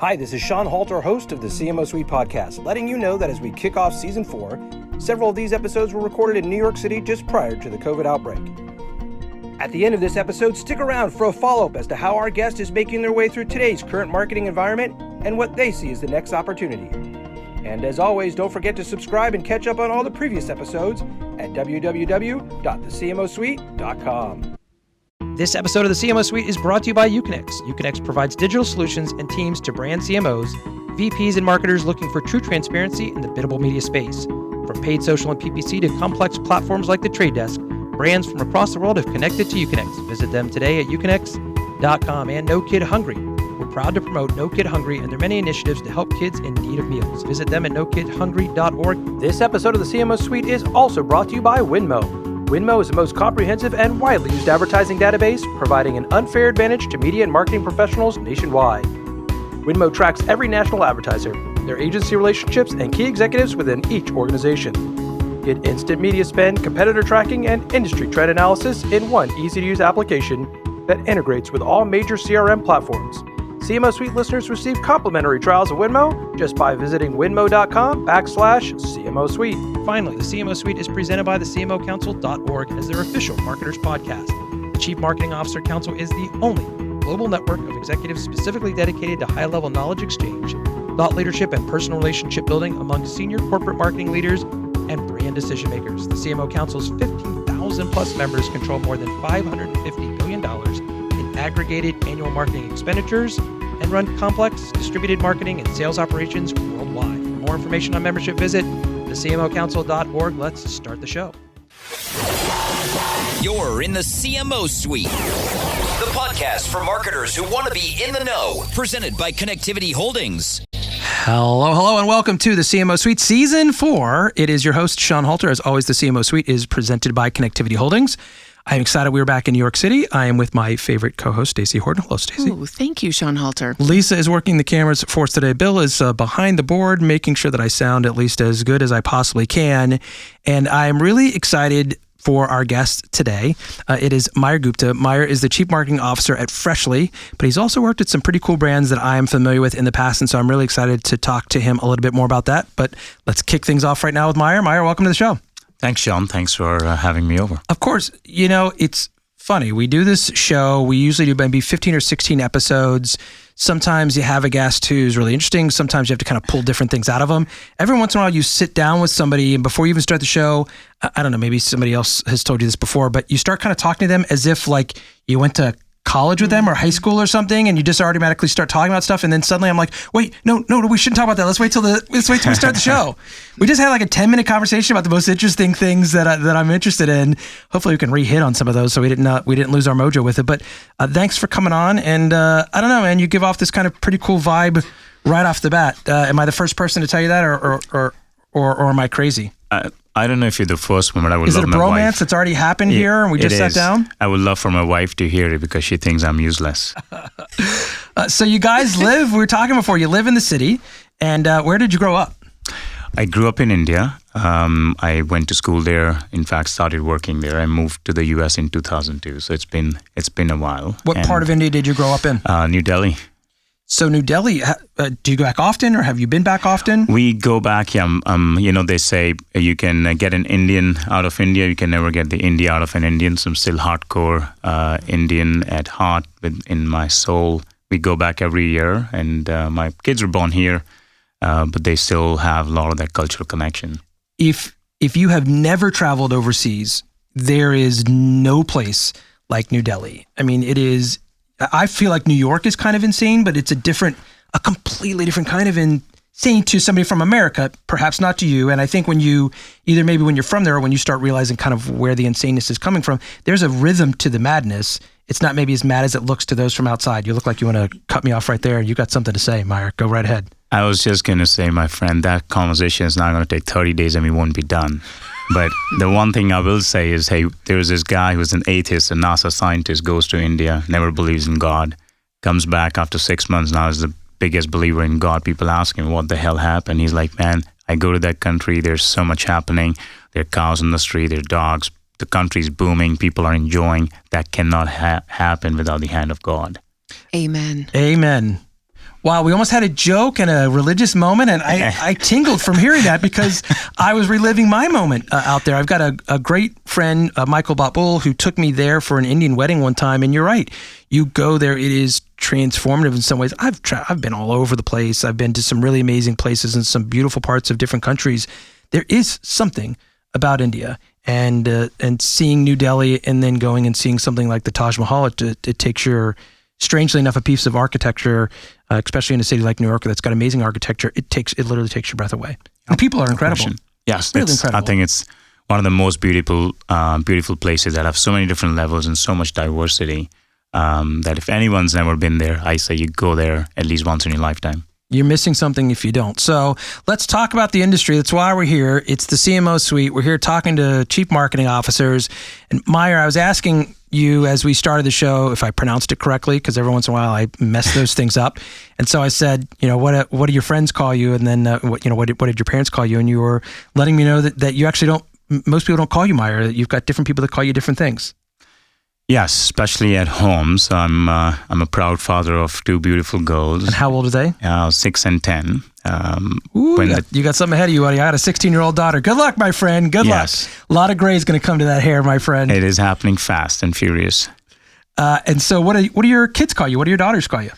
Hi, this is Sean Halter, host of the CMO Suite podcast, letting you know that as we kick off Season 4, several of these episodes were recorded in New York City just prior to the COVID outbreak. At the end of this episode, stick around for a follow-up as to how our guest is making their way through today's current marketing environment and what they see as the next opportunity. And as always, don't forget to subscribe and catch up on all the previous episodes at www.thecmosuite.com. This episode of the CMO Suite is brought to you by Uconnect. Uconnect provides digital solutions and teams to brand CMOs, VPs, and marketers looking for true transparency in the biddable media space. From paid social and PPC to complex platforms like The Trade Desk, brands from across the world have connected to Uconnect. Visit them today at uconnect.com. And No Kid Hungry. We're proud to promote No Kid Hungry and their many initiatives to help kids in need of meals. Visit them at nokidhungry.org. This episode of the CMO Suite is also brought to you by Winmo. Winmo is the most comprehensive and widely used advertising database, providing an unfair advantage to media and marketing professionals nationwide. Winmo tracks every national advertiser, their agency relationships, and key executives within each organization. Get instant media spend, competitor tracking, and industry trend analysis in one easy-to-use application that integrates with all major CRM platforms. CMO Suite listeners receive complimentary trials of Winmo just by visiting winmo.com/CMO Suite. Finally, the CMO Suite is presented by the CMOcouncil.org as their official marketers podcast. The Chief Marketing Officer Council is the only global network of executives specifically dedicated to high-level knowledge exchange, thought leadership, and personal relationship building among senior corporate marketing leaders and brand decision makers. The CMO Council's 15,000 plus members control more than $550 billion in aggregated annual marketing expenditures and run complex distributed marketing and sales operations worldwide. For more information on membership, visit thecmocouncil.org. Let's start the show. You're in the CMO Suite, the podcast for marketers who want to be in the know. Presented by Connectivity Holdings. Hello, and welcome to the CMO Suite Season 4. It is your host, Sean Halter. As always, the CMO Suite is presented by Connectivity Holdings. I'm excited we're back in New York City. I am with my favorite co-host, Stacey Horton. Hello, Stacey. Oh, thank you, Sean Halter. Lisa is working the cameras for us today. Bill is behind the board, making sure that I sound at least as good as I possibly can. And I'm really excited for our guest today. It is Mayur Gupta. Mayur is the Chief Marketing Officer at Freshly, but he's also worked at some pretty cool brands that I am familiar with in the past, and so I'm really excited to talk to him a little bit more about that. But let's kick things off right now with Mayur. Mayur, welcome to the show. Thanks, Sean. Thanks for having me over. Of course. You know, it's funny. We do this show. We usually do maybe 15 or 16 episodes. Sometimes you have a guest who's really interesting. Sometimes you have to kind of pull different things out of them. Every once in a while, you sit down with somebody, and before you even start the show, I don't know, maybe somebody else has told you this before, but you start kind of talking to them as if like you went to college with them or high school or something, and you just automatically start talking about stuff, and then suddenly I'm like, wait, no, we shouldn't talk about that. Let's wait till we start the show. We just had like a 10-minute conversation about the most interesting things that I'm interested in. Hopefully we can re-hit on some of those so we didn't lose our mojo with it. But thanks for coming on, and I don't know, man, you give off this kind of pretty cool vibe right off the bat. Am I the first person to tell you that, or am I crazy? I don't know if you're the first one, but I would love my wife. Is it a bromance that's already happened here and we just sat down? I would love for my wife to hear it because she thinks I'm useless. So you guys live, we were talking before, you live in the city, and where did you grow up? I grew up in India. I went to school there, in fact, started working there. I moved to the US in 2002, so it's been a while. What part of India did you grow up in? New Delhi. So New Delhi, do you go back often, or have you been back often? We go back, yeah. They say you can get an Indian out of India. You can never get the India out of an Indian. So I'm still hardcore Indian at heart, in my soul. We go back every year, and my kids were born here, but they still have a lot of that cultural connection. If you have never traveled overseas, there is no place like New Delhi. I mean, it is. I feel like New York is kind of insane, but it's a completely different kind of insane to somebody from America, perhaps not to you. And I think when you're from there or when you start realizing kind of where the insaneness is coming from, there's a rhythm to the madness. It's not maybe as mad as it looks to those from outside. You look like you want to cut me off right there. You got something to say, Mayur. Go right ahead. I was just going to say, my friend, that conversation is not going to take 30 days and we won't be done. But the one thing I will say is, hey, there was this guy who's an atheist, a NASA scientist, goes to India, never believes in God, comes back after 6 months, now is the biggest believer in God. People ask him, what the hell happened? He's like, man, I go to that country, there's so much happening. There are cows in the street, there are dogs, the country's booming, people are enjoying. That cannot happen without the hand of God. Amen. Amen. Wow, we almost had a joke and a religious moment, and I tingled from hearing that because I was reliving my moment out there. I've got a great friend, Michael Batbul, who took me there for an Indian wedding one time, and you're right. You go there, it is transformative in some ways. I've been all over the place. I've been to some really amazing places in some beautiful parts of different countries. There is something about India, and seeing New Delhi and then going and seeing something like the Taj Mahal, it takes your, strangely enough, a piece of architecture, especially in a city like New York that's got amazing architecture, it literally takes your breath away. The people are incredible. Yes, really incredible. I think it's one of the most beautiful places that have so many different levels and so much diversity that if anyone's never been there, I say you go there at least once in your lifetime. You're missing something if you don't. So let's talk about the industry. That's why we're here. It's the CMO Suite. We're here talking to chief marketing officers. And Mayur, I was asking you as we started the show if I pronounced it correctly, because every once in a while I mess those things up. And so I said, what do your friends call you? And then what did your parents call you? And you were letting me know that you actually most people don't call you Mayur. That you've got different people that call you different things. Yes, especially at home. So I'm a proud father of 2 beautiful girls. And how old are they? 6 and 10. You got something ahead of you, buddy. I got a 16-year-old daughter. Good luck, my friend. Good luck. A lot of gray is going to come to that hair, my friend. It is happening fast and furious. And so what do your kids call you? What do your daughters call you?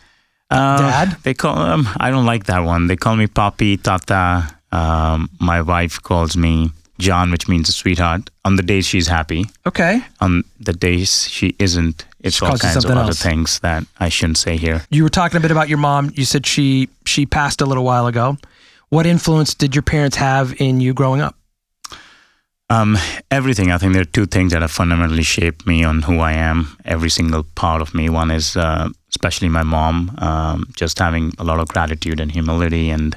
Dad? They call I don't like that one. They call me Papi, Tata. My wife calls me John, which means sweetheart. On the days she's happy. Okay. On the days she isn't, it's all kinds of other things that I shouldn't say here. You were talking a bit about your mom. You said she passed a little while ago. What influence did your parents have in you growing up? Everything. I think there are 2 things that have fundamentally shaped me on who I am, every single part of me. One is especially my mom, just having a lot of gratitude and humility and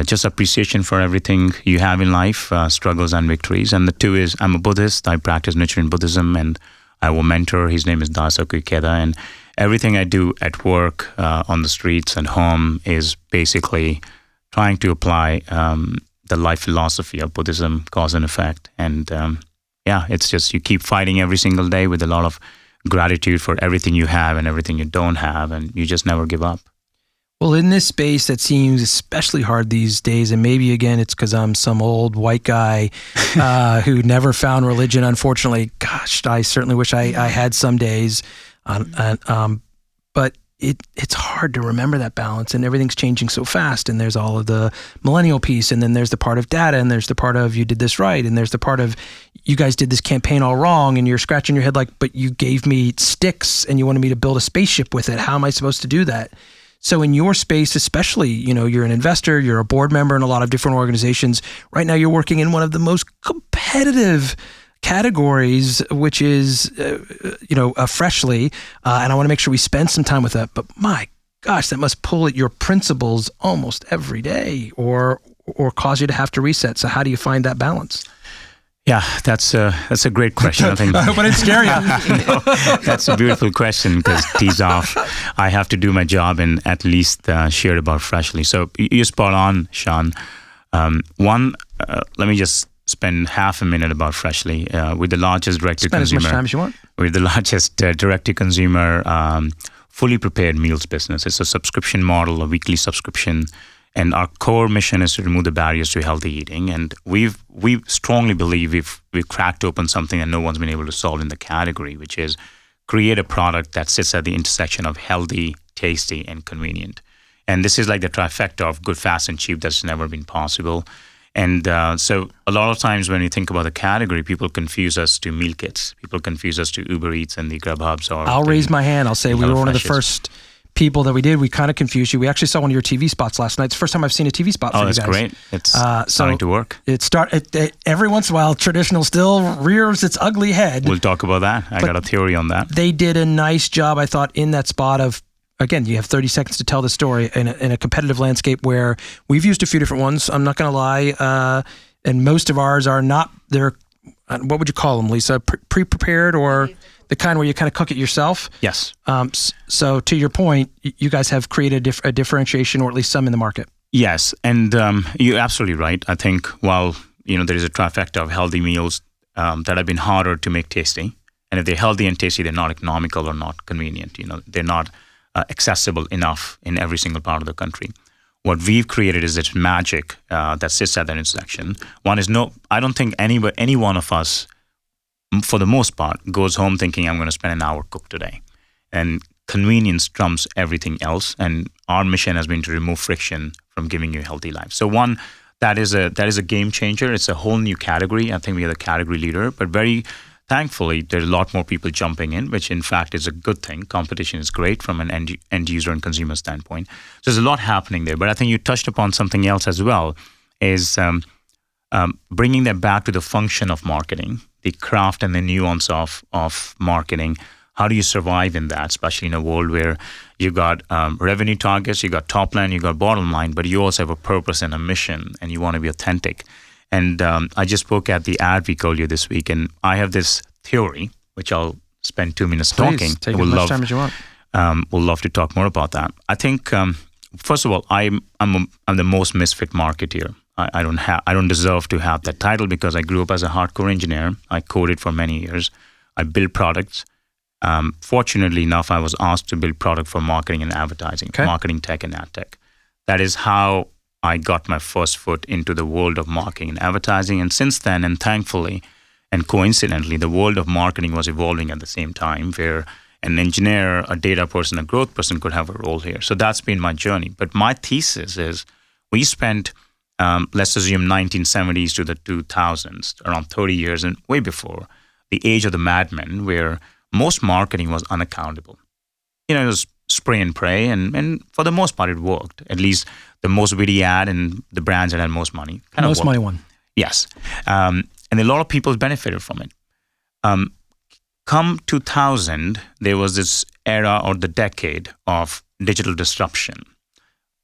just appreciation for everything you have in life, struggles and victories. And the 2 is I'm a Buddhist. I practice Nichiren Buddhism, and I have a mentor. His name is Dasaku Ikeda. And everything I do at work, on the streets, and home is basically trying to apply the life philosophy of Buddhism, cause and effect. And it's just you keep fighting every single day with a lot of gratitude for everything you have and everything you don't have, and you just never give up. Well, in this space that seems especially hard these days, and maybe again it's because I'm some old white guy who never found religion, unfortunately. Gosh, I certainly wish I had some days. But it's hard to remember that balance, and everything's changing so fast, and there's all of the millennial piece, and then there's the part of data, and there's the part of you did this right, and there's the part of you guys did this campaign all wrong, and you're scratching your head like, but you gave me sticks and you wanted me to build a spaceship with it. How am I supposed to do that? So in your space, especially, you're an investor, you're a board member in a lot of different organizations. Right now, you're working in one of the most competitive categories, which is, Freshly. And I want to make sure we spend some time with that. But my gosh, that must pull at your principles almost every day or cause you to have to reset. So how do you find that balance? Yeah, that's a great question. I think, but it's scary. No, that's a beautiful question because tees off. I have to do my job and at least share about Freshly. So you're spot on, Sean. Let me just spend half a minute about Freshly. With the largest direct-to-consumer. Spend as much time as you want. With the largest direct-to-consumer fully prepared meals business. It's a subscription model, a weekly subscription. And our core mission is to remove the barriers to healthy eating. And we strongly believe we've cracked open something that no one's been able to solve in the category, which is create a product that sits at the intersection of healthy, tasty, and convenient. And this is like the trifecta of good, fast, and cheap that's never been possible. And so a lot of times when you think about the category, people confuse us to meal kits. People confuse us to Uber Eats and the Grubhubs. I'll raise my hand. I'll say we were one of the first people that we did. We kind of confused you. We actually saw one of your TV spots last night. It's the first time I've seen a TV spot for you guys. Oh, that's great. It's starting to work. Every once in a while, traditional still rears its ugly head. We'll talk about that. I got a theory on that. They did a nice job, I thought, in that spot of, again, you have 30 seconds to tell the story in a competitive landscape where we've used a few different ones. I'm not going to lie. And most of ours are not, they're, what would you call them, Lisa? Pre-prepared or the kind where you kind of cook it yourself? Yes. So to your point, you guys have created a differentiation, or at least some in the market. Yes. And you're absolutely right. I think while, there is a trifecta of healthy meals that have been harder to make tasty. And if they're healthy and tasty, they're not economical or not convenient. They're not accessible enough in every single part of the country. What we've created is this magic that sits at that intersection. One is I don't think any one of us, for the most part, goes home thinking I'm going to spend an hour cook today. And convenience trumps everything else. And our mission has been to remove friction from giving you a healthy life. So one, that is a game changer. It's a whole new category. I think we are the category leader, but very thankfully, there's a lot more people jumping in, which in fact is a good thing. Competition is great from an end user and consumer standpoint. So there's a lot happening there. But I think you touched upon something else as well, is bringing that back to the function of marketing, the craft and the nuance of marketing. How do you survive in that, especially in a world where you got revenue targets, you got top line, you got bottom line, but you also have a purpose and a mission, and you want to be authentic. And I just spoke at the ad week earlier this week, and I have this theory, which I'll spend 2 minutes talking. Take as much time as you want. We'll love to talk more about that. I think, first of all, I'm the most misfit marketeer. I don't deserve to have that title because I grew up as a hardcore engineer. I coded for many years. I built products. Fortunately enough, I was asked to build product for marketing and advertising, marketing tech and ad tech. That is how I got my first foot into the world of marketing and advertising. And since then, and thankfully, and coincidentally, the world of marketing was evolving at the same time, where an engineer, a data person, a growth person could have a role here. So that's been my journey. But my thesis is we spent, let's assume 1970s to the 2000s, around 30 years and way before, the age of the madmen, where most marketing was unaccountable. It was spray and pray, and for the most part, it worked. At least the most witty ad and the brands that had most money. Most money won. Yes. And a lot of people benefited from it. Come 2000, there was this era or the decade of digital disruption.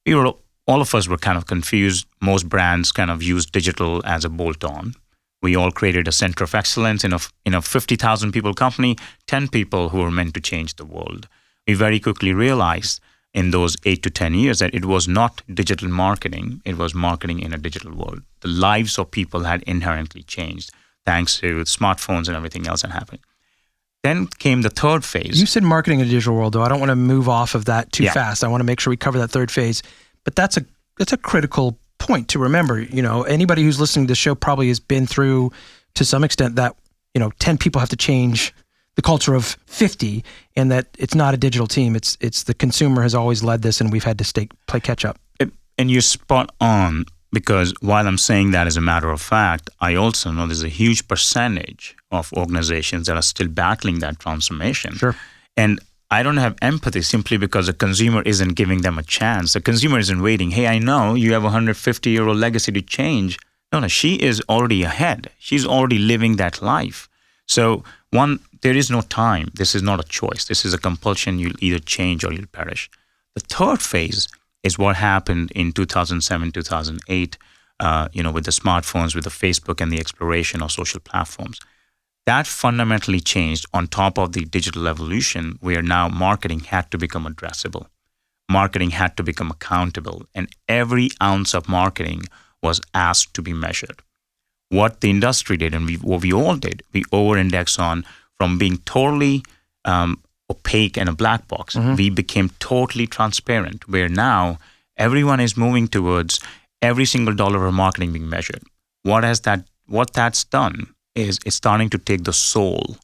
All of us were kind of confused. Most brands kind of used digital as a bolt-on. We all created a center of excellence in a 50,000 people company, 10 people who were meant to change the world. We very quickly realized in those 8 to 10 years that it was not digital marketing, it was marketing in a digital world. The lives of people had inherently changed thanks to smartphones and everything else that happened. Then came the third phase. You said marketing in a digital world, though. I don't want to move off of that too fast. I want to make sure we cover that third phase. But that's a critical point to remember. Anybody who's listening to the show probably has been through, to some extent, that 10 people have to change the culture of 50, and that it's not a digital team. It's the consumer has always led this, and we've had to play catch up. And you're spot on, because while I'm saying that as a matter of fact, I also know there's a huge percentage of organizations that are still battling that transformation. Sure. And I don't have empathy simply because the consumer isn't giving them a chance. The consumer isn't waiting. Hey, I know you have a 150-year-old legacy to change. No, she is already ahead. She's already living that life. So one, there is no time. This is not a choice. This is a compulsion. You'll either change or you'll perish. The third phase is what happened in 2007, 2008, with the smartphones, with the Facebook and the exploration of social platforms. That fundamentally changed on top of the digital evolution, where now marketing had to become addressable. Marketing had to become accountable, and every ounce of marketing was asked to be measured. What the industry did, and what we all did, we over-indexed on from being totally opaque and a black box. Mm-hmm. We became totally transparent, where now everyone is moving towards every single dollar of marketing being measured. What that's done is it's starting to take the soul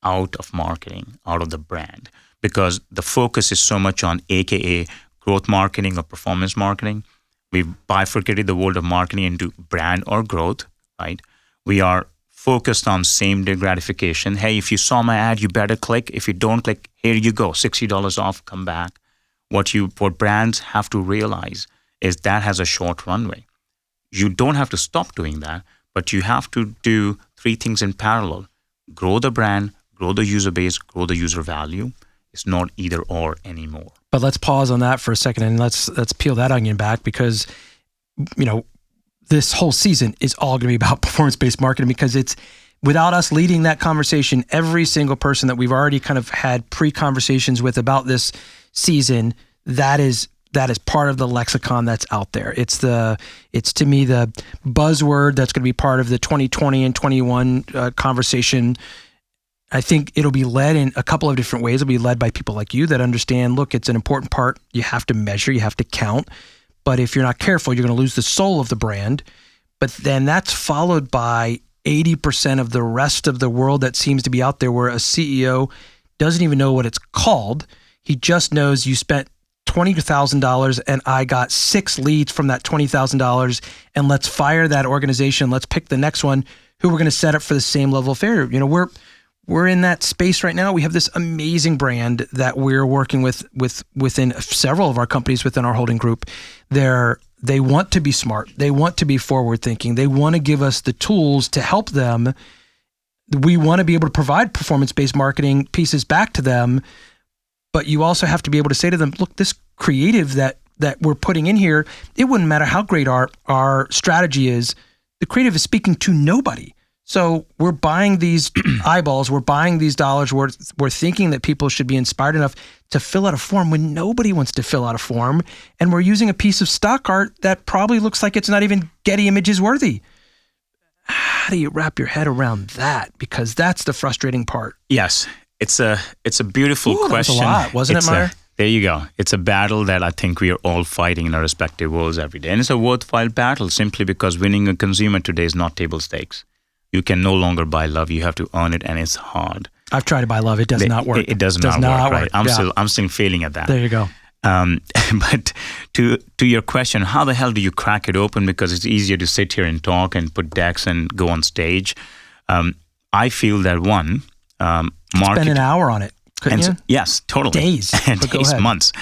out of marketing, out of the brand, because the focus is so much on AKA growth marketing or performance marketing. We've bifurcated the world of marketing into brand or growth, right? We are focused on same-day gratification. Hey, if you saw my ad, you better click. If you don't click, here you go, $60 off, come back. What brands have to realize is that has a short runway. You don't have to stop doing that, but you have to do 3 things in parallel. Grow the brand, grow the user base, grow the user value. It's not either or anymore. But let's pause on that for a second, and let's peel that onion back, because this whole season is all going to be about performance-based marketing, because it's without us leading that conversation, every single person that we've already kind of had pre-conversations with about this season, that is part of the lexicon that's out there. It's to me the buzzword that's going to be part of the 2020 and 21 conversation. I think it'll be led in a couple of different ways. It'll be led by people like you that understand, look, it's an important part. You have to measure, you have to count. But if you're not careful, you're going to lose the soul of the brand. But then that's followed by 80% of the rest of the world that seems to be out there where a CEO doesn't even know what it's called. He just knows you spent $20,000 and I got 6 leads from that $20,000, and let's fire that organization. Let's pick the next one who we're going to set up for the same level of failure. You know, we're in that space right now. We have this amazing brand that we're working with within several of our companies within our holding group. They want to be smart. They want to be forward thinking. They want to give us the tools to help them. We want to be able to provide performance-based marketing pieces back to them. But you also have to be able to say to them, look, this creative that we're putting in here, it wouldn't matter how great our strategy is. The creative is speaking to nobody. So we're buying these eyeballs, we're buying these dollars, we're thinking that people should be inspired enough to fill out a form when nobody wants to fill out a form. And we're using a piece of stock art that probably looks like it's not even Getty Images worthy. How do you wrap your head around that? Because that's the frustrating part. Yes, it's a beautiful question. That was a lot, wasn't it, Mayur? There you go. It's a battle that I think we are all fighting in our respective worlds every day. And it's a worthwhile battle simply because winning a consumer today is not table stakes. You can no longer buy love. You have to earn it, and it's hard. I've tried to buy love. It does not work. It does not work, right? I'm still failing at that. There you go. But to your question, how the hell do you crack it open? Because it's easier to sit here and talk and put decks and go on stage. I feel that spend an hour on it, couldn't you? Yes, totally. Days. Days, months.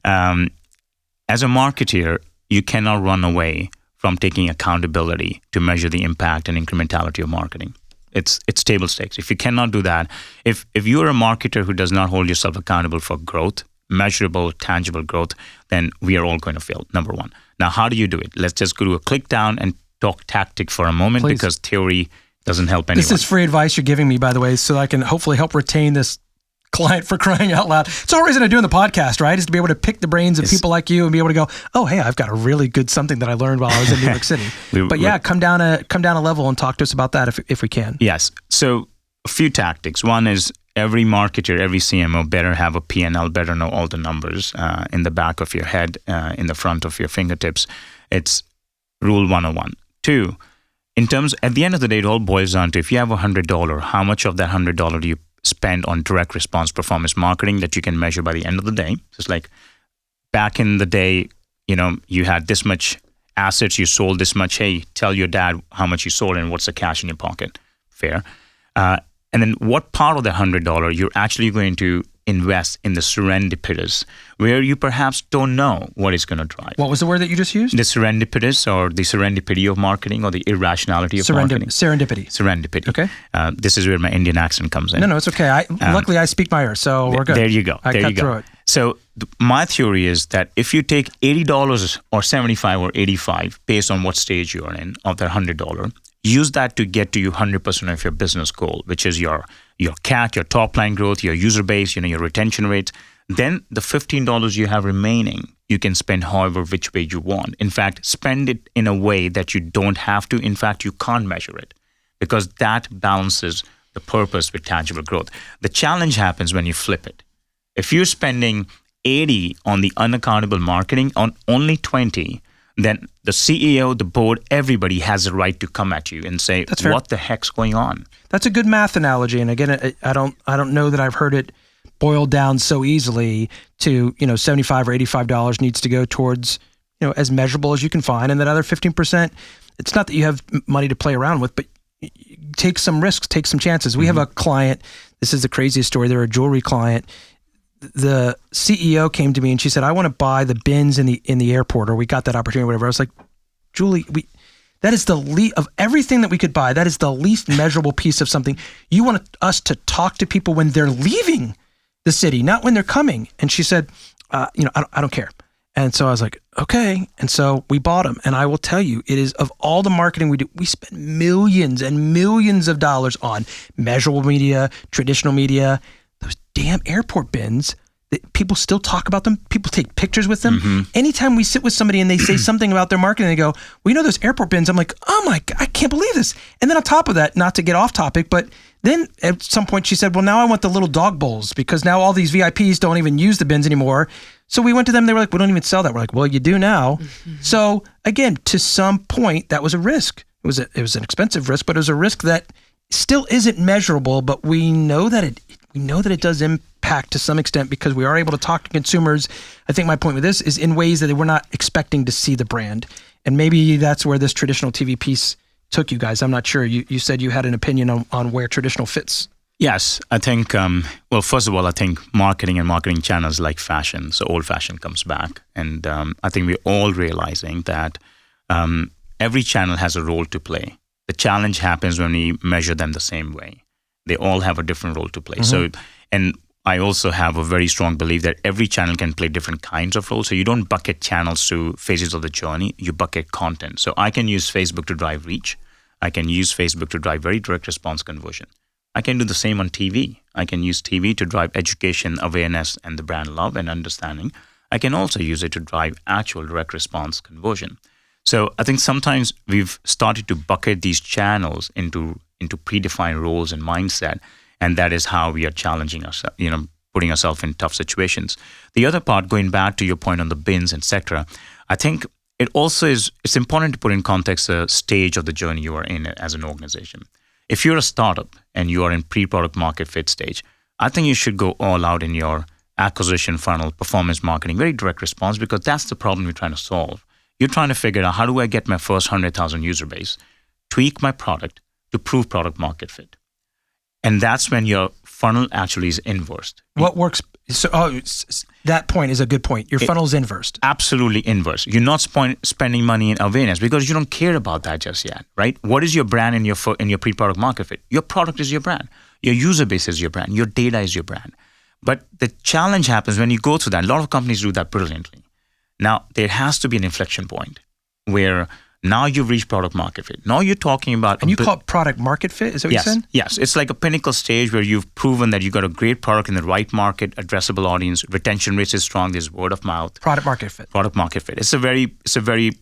As a marketer, you cannot run away from taking accountability to measure the impact and incrementality of marketing. It's table stakes. If you cannot do that, if you're a marketer who does not hold yourself accountable for growth, measurable, tangible growth, then we are all going to fail, number one. Now, how do you do it? Let's just go to a click down and talk tactic for a moment. Please. Because theory doesn't help anyone. This is free advice you're giving me, by the way, so that I can hopefully help retain this client, for crying out loud. It's the whole reason I'm doing the podcast, right? Is to be able to pick the brains of people like you and be able to go, oh, hey, I've got a really good something that I learned while I was in New York City. Come down a level and talk to us about that if we can. Yes. So a few tactics. One is every marketer, every CMO better have a P&L, better know all the numbers in the back of your head, in the front of your fingertips. It's rule 101. 2, at the end of the day, it all boils down to if you have $100, how much of that $100 do you spend on direct response performance marketing that you can measure by the end of the day? Just like back in the day, you had this much assets, you sold this much. Hey, tell your dad how much you sold and what's the cash in your pocket. Fair. And then what part of the $100 you're actually going to invest in the serendipitous, where you perhaps don't know what is going to drive. What was the word that you just used? The serendipitous, or the serendipity of marketing, or the irrationality of marketing. Serendipity. Okay. This is where my Indian accent comes in. No, it's okay. Luckily, I speak Mayur, so we're good. There you go. I cut through it. So my theory is that if you take $80 or $75 or $85, based on what stage you are in, of that $100, use that to get to you 100% of your business goal, which is your CAC, your top line growth, your user base, your retention rates. Then the $15 you have remaining, you can spend however which way you want. In fact, spend it in a way that you don't have to. In fact, you can't measure it, because that balances the purpose with tangible growth. The challenge happens when you flip it. If you're spending 80 on the unaccountable marketing, on only 20, then the CEO, the board, everybody has a right to come at you and say, what the heck's going on? That's a good math analogy. And again, I don't know that I've heard it boiled down so easily to, $75 or $85 needs to go towards, as measurable as you can find. And that other 15%, it's not that you have money to play around with, but take some risks, take some chances. We have a client, this is the craziest story. They're a jewelry client. The CEO came to me and she said, I want to buy the bins in the airport, or we got that opportunity, or whatever. I was like, Julie, that is the least of everything that we could buy. That is the least measurable piece of something. You want us to talk to people when they're leaving the city, not when they're coming. And she said, I don't care. And so I was like, okay. And so we bought them. And I will tell you, it is, of all the marketing we do, we spend millions and millions of dollars on measurable media, traditional media. Those damn airport bins, people still talk about them. People take pictures with them. Mm-hmm. Anytime we sit with somebody and they say something about their marketing, they go, well, those airport bins. I'm like, oh my God, I can't believe this. And then on top of that, not to get off topic, but Then at some point she said, well, now I want the little dog bowls because now all these VIPs don't even use the bins anymore. So we went to them. They were like, we don't even sell that. We're like, well, you do now. So again, to some point, that was a risk. It was an expensive risk, but it was a risk that still isn't measurable. But we know that it does impact to some extent because we are able to talk to consumers. I think my point with this is in ways that we're not expecting to see the brand. And maybe that's where this traditional TV piece took you guys. I'm not sure. You said you had an opinion on where traditional fits. Yes, I think, well, first of all, I think marketing and marketing channels like fashion, so old fashion comes back. And I think we're all realizing that every channel has a role to play. The challenge happens when we measure them the same way. They all have a different role to play. So, and I also have a very strong belief that every channel can play different kinds of roles. So you don't bucket channels to phases of the journey, you bucket content. So I can use Facebook to drive reach. I can use Facebook to drive very direct response conversion. I can do the same on TV. I can use TV to drive education, awareness, and the brand love and understanding. I can also use it to drive actual direct response conversion. So I think sometimes we've started to bucket these channels into predefined roles and mindset, and that is how we are challenging ourselves, putting ourselves in tough situations. The other part, going back to your point on the bins, etc., I think it's important to put in context the stage of the journey you are in as an organization. If you're a startup and you are in pre-product market fit stage, I think you should go all out in your acquisition funnel, performance marketing, very direct response, because that's the problem you're trying to solve. You're trying to figure out, how do I get my first 100,000 user base, tweak my product to prove product market fit? And that's when your funnel actually is inversed. What works? So that point is a good point. Your funnel is inversed. Absolutely inverse. You're not spending money in awareness because you don't care about that just yet, right? What is your brand in your pre-product market fit? Your product is your brand. Your user base is your brand. Your data is your brand. But the challenge happens when you go through that. A lot of companies do that brilliantly. Now, there has to be an inflection point where now you've reached product market fit. Now you're talking about... And you call it product market fit? Is that what you said? Yes. It's like a pinnacle stage where you've proven that you've got a great product in the right market, addressable audience, retention rates is strong, there's word of mouth. Product market fit. Product market fit. It's a very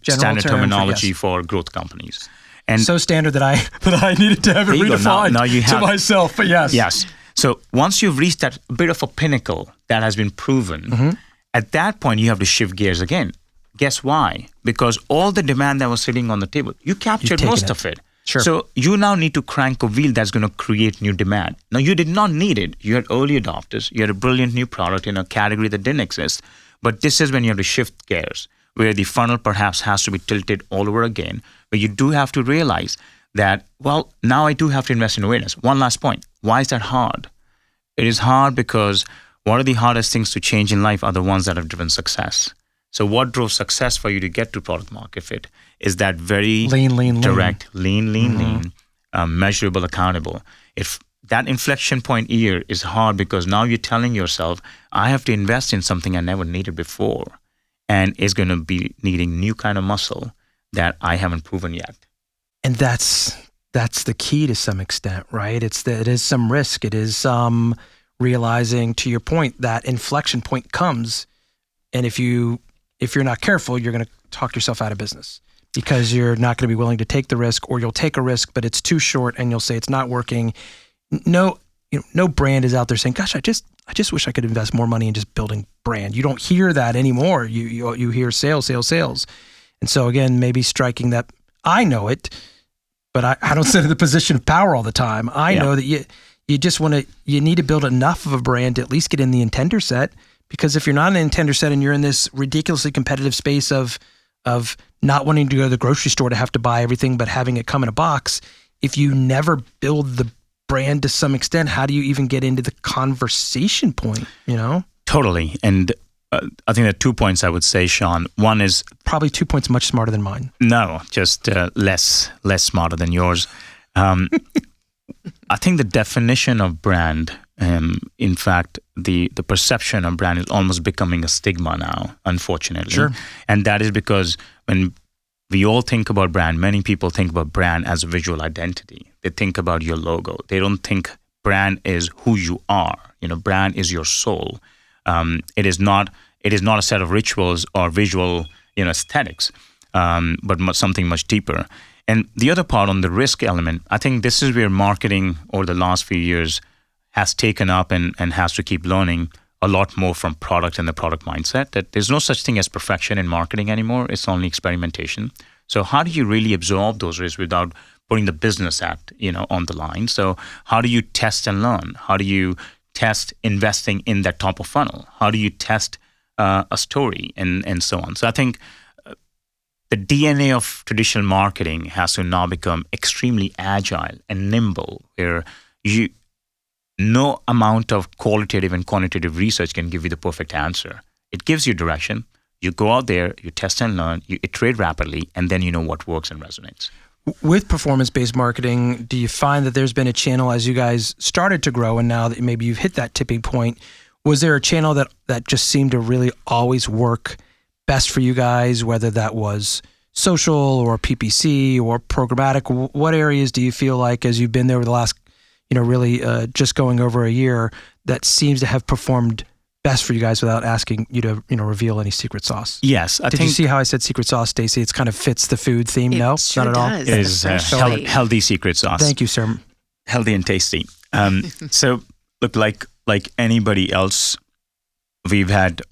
standard terminology for growth companies. And so standard that I needed to have it redefined to myself, but yes. Yes. So once you've reached that bit of a pinnacle that has been proven, at that point you have to shift gears again. Guess why? Because all the demand that was sitting on the table, you captured most of it. Sure. So you now need to crank a wheel that's going to create new demand. Now, you did not need it. You had early adopters. You had a brilliant new product in a category that didn't exist. But this is when you have to shift gears, where the funnel perhaps has to be tilted all over again, where you do have to realize that, well, now I do have to invest in awareness. One last point. Why is that hard? It is hard because one of the hardest things to change in life are the ones that have driven success. So what drove success for you to get to product market fit is that very direct, lean, measurable, accountable. If that inflection point year is hard because now you're telling yourself, I have to invest in something I never needed before, and it's going to be needing new kind of muscle that I haven't proven yet. And that's the key to some extent, right? It is some risk. It is some realizing, to your point, that inflection point comes, and if you're not careful, you're going to talk yourself out of business because you're not going to be willing to take the risk, or you'll take a risk, but it's too short and you'll say it's not working. No brand is out there saying, gosh, I just wish I could invest more money in just building brand. You don't hear that anymore. You hear sales. And so again, maybe striking that, I know it, but I don't sit in the position of power all the time. I know that you need to build enough of a brand to at least get in the intender set. Because if you're not in an intender set and you're in this ridiculously competitive space of not wanting to go to the grocery store to have to buy everything, but having it come in a box, if you never build the brand to some extent, how do you even get into the conversation point, Totally. And I think there are 2 points I would say, Sean. One is... Probably 2 points much smarter than mine. No, just less smarter than yours. I think the definition of brand, in fact, the perception of brand is almost becoming a stigma now, unfortunately. Sure. And that is because when we all think about brand, many people think about brand as a visual identity. They think about your logo. They don't think brand is who you are. Brand is your soul. It is not a set of rituals or visual, aesthetics, but something much deeper. And the other part on the risk element, I think this is where marketing over the last few years has taken up and has to keep learning a lot more from product and the product mindset, that there's no such thing as perfection in marketing anymore. It's only experimentation. So how do you really absorb those risks without putting the business on the line? So how do you test and learn? How do you test investing in that top of funnel? How do you test a story and so on? So I think the DNA of traditional marketing has to now become extremely agile and nimble, where no amount of qualitative and quantitative research can give you the perfect answer. It gives you direction. You go out there, you test and learn, you iterate rapidly, and then you know what works and resonates. With performance-based marketing, do you find that there's been a channel as you guys started to grow and now that maybe you've hit that tipping point, was there a channel that just seemed to really always work best for you guys, whether that was social or PPC or programmatic? What areas do you feel like, as you've been there over the last really just going over a year, that seems to have performed best for you guys without asking you to, reveal any secret sauce? Yes. Did you see how I said secret sauce, Stacey? It's kind of fits the food theme. No, sure not at all. does. It is healthy secret sauce. Thank you, sir. Healthy and tasty. So look, like anybody else, we've had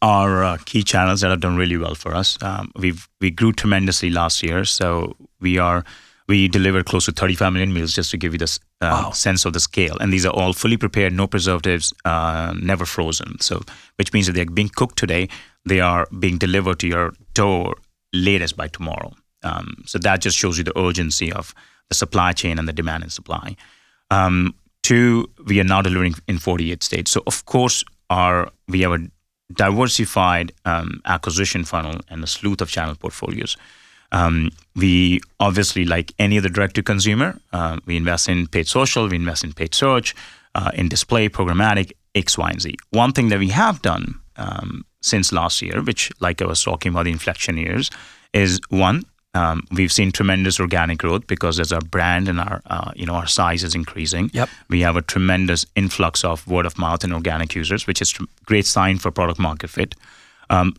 our key channels that have done really well for us. We grew tremendously last year, so we delivered close to 35 million meals, just to give you this sense of the scale. And these are all fully prepared, no preservatives, never frozen. So, which means that they're being cooked today, they are being delivered to your door latest by tomorrow. So that just shows you the urgency of the supply chain and the demand and supply. Two, we are now delivering in 48 states. So of course, we have a diversified acquisition funnel and a slew of channel portfolios. We obviously, like any other direct-to-consumer, we invest in paid social, we invest in paid search, in display, programmatic, X, Y, and Z. One thing that we have done since last year, which, like I was talking about the inflection years, is one, we've seen tremendous organic growth because as our brand and our size is increasing. Yep. We have a tremendous influx of word of mouth and organic users, which is a great sign for product market fit.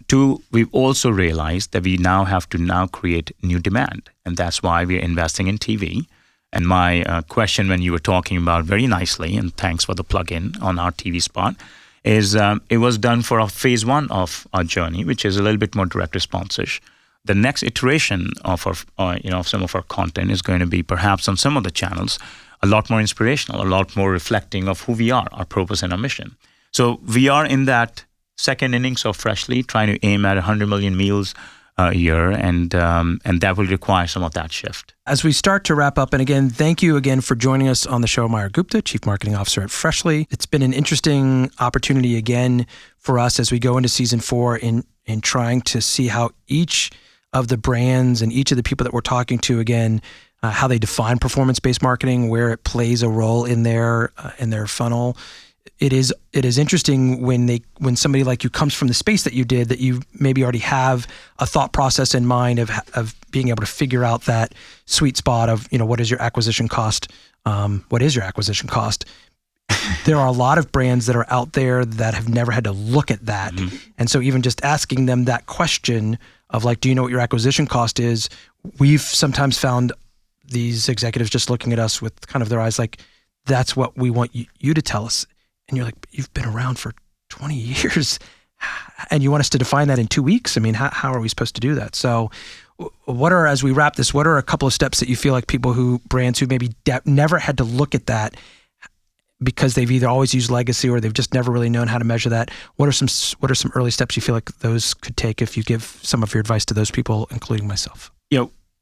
Two, we've also realized that we now have to create new demand, and that's why we're investing in TV. And my question when you were talking about very nicely, and thanks for the plug-in on our TV spot, is it was done for our phase one of our journey, which is a little bit more direct response-ish. The next iteration of our, some of our content is going to be perhaps on some of the channels a lot more inspirational, a lot more reflecting of who we are, our purpose and our mission. So we are in that second innings of Freshly, trying to aim at 100 million meals a year, and that will require some of that shift. As we start to wrap up, and again, thank you again for joining us on the show, Mayur Gupta, Chief Marketing Officer at Freshly. It's been an interesting opportunity again for us as we go into season 4 in trying to see how each of the brands and each of the people that we're talking to, again, how they define performance-based marketing, where it plays a role in their funnel. It is interesting when somebody like you comes from the space that you did, that you maybe already have a thought process in mind of being able to figure out that sweet spot of, what is your acquisition cost? What is your acquisition cost? There are a lot of brands that are out there that have never had to look at that. Mm-hmm. And so even just asking them that question of do you know what your acquisition cost is? We've sometimes found these executives just looking at us with kind of their eyes that's what we want you to tell us. And you're like, you've been around for 20 years and you want us to define that in 2 weeks? I mean, how are we supposed to do that? So as we wrap this, what are a couple of steps that you feel like brands who maybe never had to look at that because they've either always used legacy or they've just never really known how to measure that? What are some early steps you feel like those could take if you give some of your advice to those people, including myself?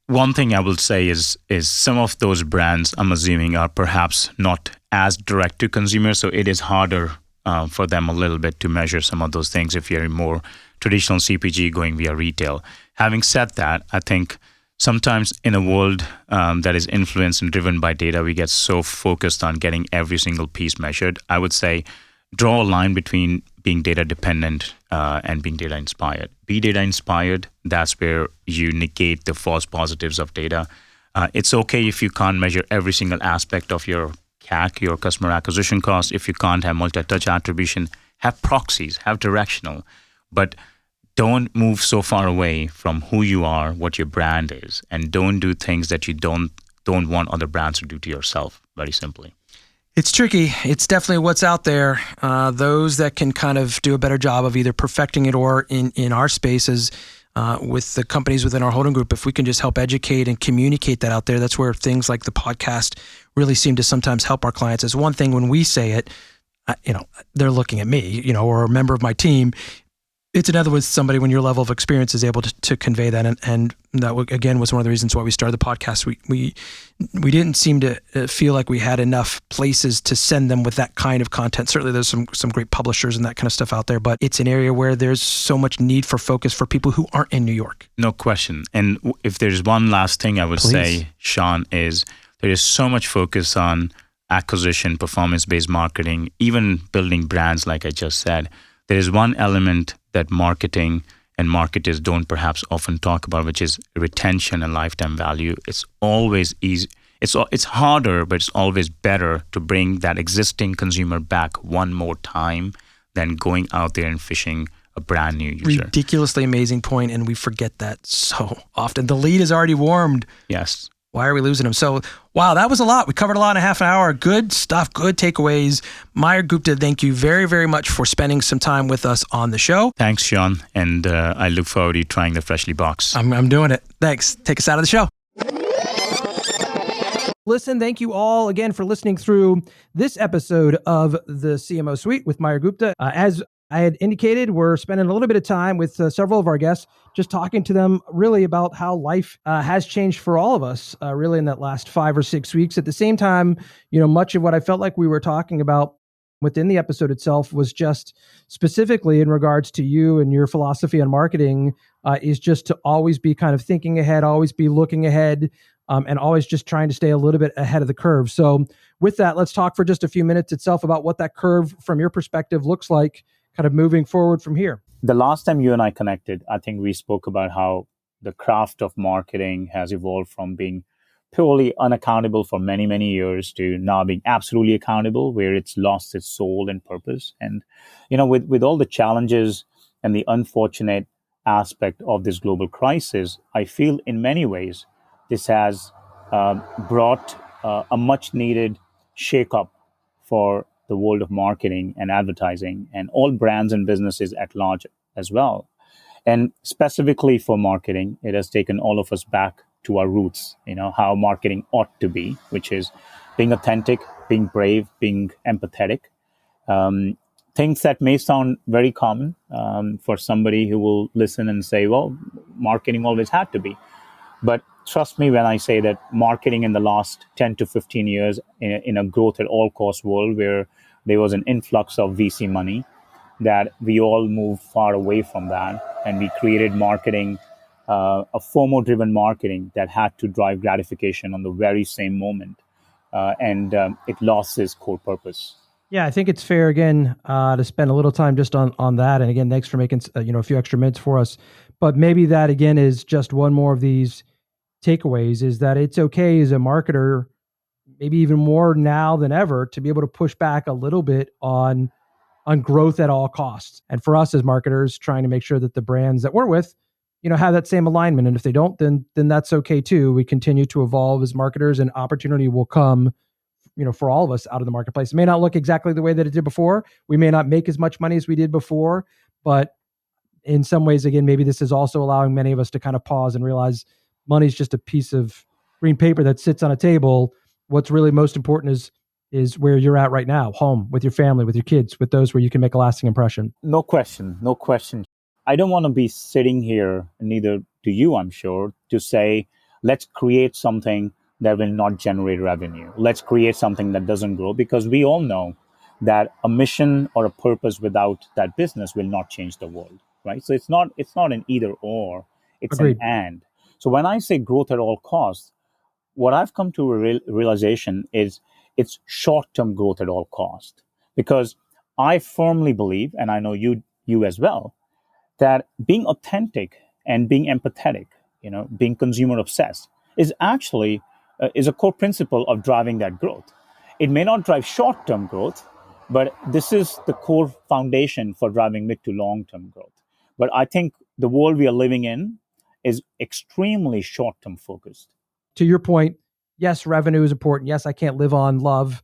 One thing I will say is some of those brands, I'm assuming, are perhaps not as direct to consumer, so it is harder for them a little bit to measure some of those things if you're in more traditional CPG going via retail. Having said that, I think sometimes in a world that is influenced and driven by data, we get so focused on getting every single piece measured. I would say draw a line between being data dependent and being data inspired. Be data inspired, that's where you negate the false positives of data. It's okay if you can't measure every single aspect of your CAC, your customer acquisition cost. If you can't have multi-touch attribution, have proxies, have directional. But don't move so far away from who you are, what your brand is, and don't do things that you don't want other brands to do to yourself, very simply. It's tricky. It's definitely what's out there. Those that can kind of do a better job of either perfecting it or in our spaces with the companies within our holding group, if we can just help educate and communicate that out there, that's where things like the podcast really seem to sometimes help our clients. It's one thing when we say it, they're looking at me, or a member of my team. It's another with somebody when your level of experience is able to convey that. And that, again, was one of the reasons why we started the podcast. We didn't seem to feel like we had enough places to send them with that kind of content. Certainly there's some great publishers and that kind of stuff out there, but it's an area where there's so much need for focus for people who aren't in New York. No question. And if there's one last thing I would Please. say, Sean, is there is so much focus on acquisition, performance-based marketing, even building brands, like I just said. There is one element that marketing and marketers don't perhaps often talk about, which is retention and lifetime value. It's always easy. It's harder, but it's always better to bring that existing consumer back one more time than going out there and fishing a brand new user. Ridiculously amazing point, and we forget that so often. The lead is already warmed. Yes. Why are we losing them? So, wow, that was a lot. We covered a lot in a half an hour. Good stuff, good takeaways. Mayur Gupta, thank you very, very much for spending some time with us on the show. Thanks, Sean. And I look forward to you trying the Freshly box. I'm doing it. Thanks. Take us out of the show. Listen, thank you all again for listening through this episode of the CMO Suite with Mayur Gupta. As I had indicated, we're spending a little bit of time with several of our guests, just talking to them really about how life has changed for all of us, really in that last 5 or 6 weeks. At the same time, much of what I felt like we were talking about within the episode itself was just specifically in regards to you and your philosophy on marketing, is just to always be kind of thinking ahead, always be looking ahead, and always just trying to stay a little bit ahead of the curve. So with that, let's talk for just a few minutes itself about what that curve from your perspective looks like, kind of moving forward from here. The last time you and I connected, I think we spoke about how the craft of marketing has evolved from being purely unaccountable for many, many years to now being absolutely accountable, where it's lost its soul and purpose. And, with all the challenges and the unfortunate aspect of this global crisis, I feel in many ways this has brought a much needed shakeup for the world of marketing and advertising and all brands and businesses at large as well. And specifically for marketing, it has taken all of us back to our roots, how marketing ought to be, which is being authentic, being brave, being empathetic. Things that may sound very common for somebody who will listen and say, well, marketing always had to be. But trust me when I say that marketing in the last 10 to 15 years in a growth at all cost world where there was an influx of VC money, that we all moved far away from that. And we created marketing, a FOMO-driven marketing that had to drive gratification on the very same moment. And it lost its core purpose. Yeah, I think it's fair, again, to spend a little time just on that. And again, thanks for making a few extra minutes for us. But maybe that, again, is just one more of these takeaways, is that it's okay as a marketer, maybe even more now than ever, to be able to push back a little bit on growth at all costs. And for us as marketers, trying to make sure that the brands that we're with, have that same alignment. And if they don't, then that's okay too. We continue to evolve as marketers, and opportunity will come, for all of us out of the marketplace. It may not look exactly the way that it did before. We may not make as much money as we did before, but in some ways, again, maybe this is also allowing many of us to kind of pause and realize money's just a piece of green paper that sits on a table. What's really most important is where you're at right now, home, with your family, with your kids, with those where you can make a lasting impression. No question. I don't want to be sitting here, neither do you, I'm sure, to say, let's create something that will not generate revenue. Let's create something that doesn't grow, because we all know that a mission or a purpose without that business will not change the world, right? So it's not an either or, it's Agreed. an and. So when I say growth at all costs, what I've come to a realization is it's short-term growth at all costs. Because I firmly believe, and I know you as well, that being authentic and being empathetic, being consumer obsessed is actually is a core principle of driving that growth. It may not drive short-term growth, but this is the core foundation for driving mid to long-term growth. But I think the world we are living in is extremely short-term focused. To your point, yes, revenue is important. Yes, I can't live on love.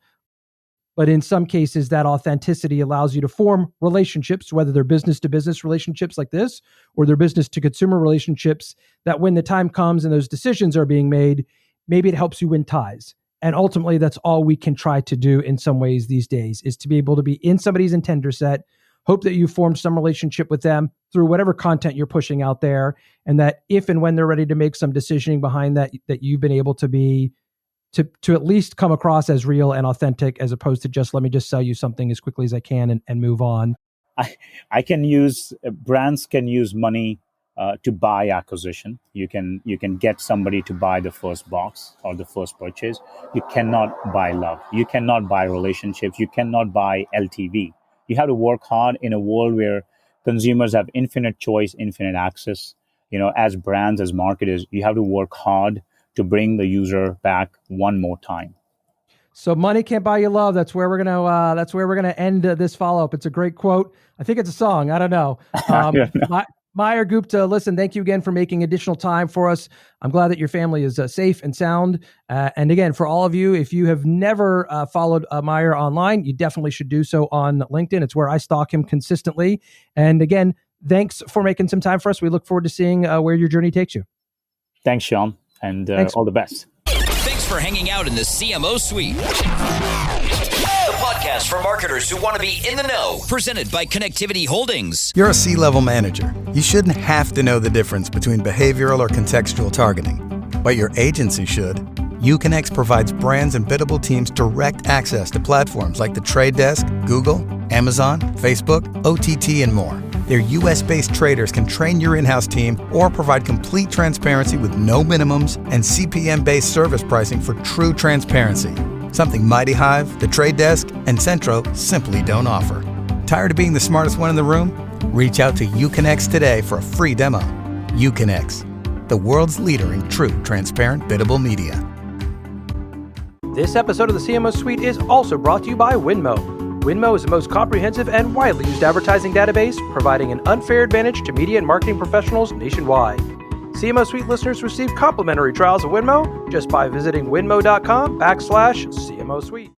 But in some cases, that authenticity allows you to form relationships, whether they're business to business relationships like this, or they're business to consumer relationships, that when the time comes and those decisions are being made, maybe it helps you win ties. And ultimately, that's all we can try to do in some ways these days, is to be able to be in somebody's intender set, hope that you form some relationship with them through whatever content you're pushing out there, and that if and when they're ready to make some decisioning behind that, that you've been able to be to at least come across as real and authentic, as opposed to just, let me just sell you something as quickly as I can and move on. I can use brands can use money to buy acquisition. You can get somebody to buy the first box or the first purchase. You cannot buy love. You cannot buy relationships. You cannot buy LTV. You have to work hard in a world where consumers have infinite choice, infinite access. As brands, as marketers, you have to work hard to bring the user back one more time. So money can't buy you love. That's where we're gonna end this follow up. It's a great quote. I think it's a song. I don't know. Mayur Gupta, listen, thank you again for making additional time for us. I'm glad that your family is safe and sound. And again, for all of you, if you have never followed Mayur online, you definitely should do so on LinkedIn. It's where I stalk him consistently. And again, thanks for making some time for us. We look forward to seeing where your journey takes you. Thanks, Sean, and all the best. Thanks for hanging out in the CMO Suite, the podcast for marketers who want to be in the know, presented by Connectivity Holdings. You're a C-level manager. You shouldn't have to know the difference between behavioral or contextual targeting, but your agency should. Uconnect provides brands and biddable teams direct access to platforms like The Trade Desk, Google, Amazon, Facebook, OTT, and more. Their US-based traders can train your in-house team or provide complete transparency with no minimums and CPM-based service pricing for true transparency. Something Mighty Hive, The Trade Desk, and Centro simply don't offer. Tired of being the smartest one in the room? Reach out to Uconnect today for a free demo. Uconnect, the world's leader in true transparent biddable media. This episode of the CMO Suite is also brought to you by Winmo. Winmo is the most comprehensive and widely used advertising database, providing an unfair advantage to media and marketing professionals nationwide. CMO Suite listeners receive complimentary trials of Winmo just by visiting winmo.com/CMO Suite.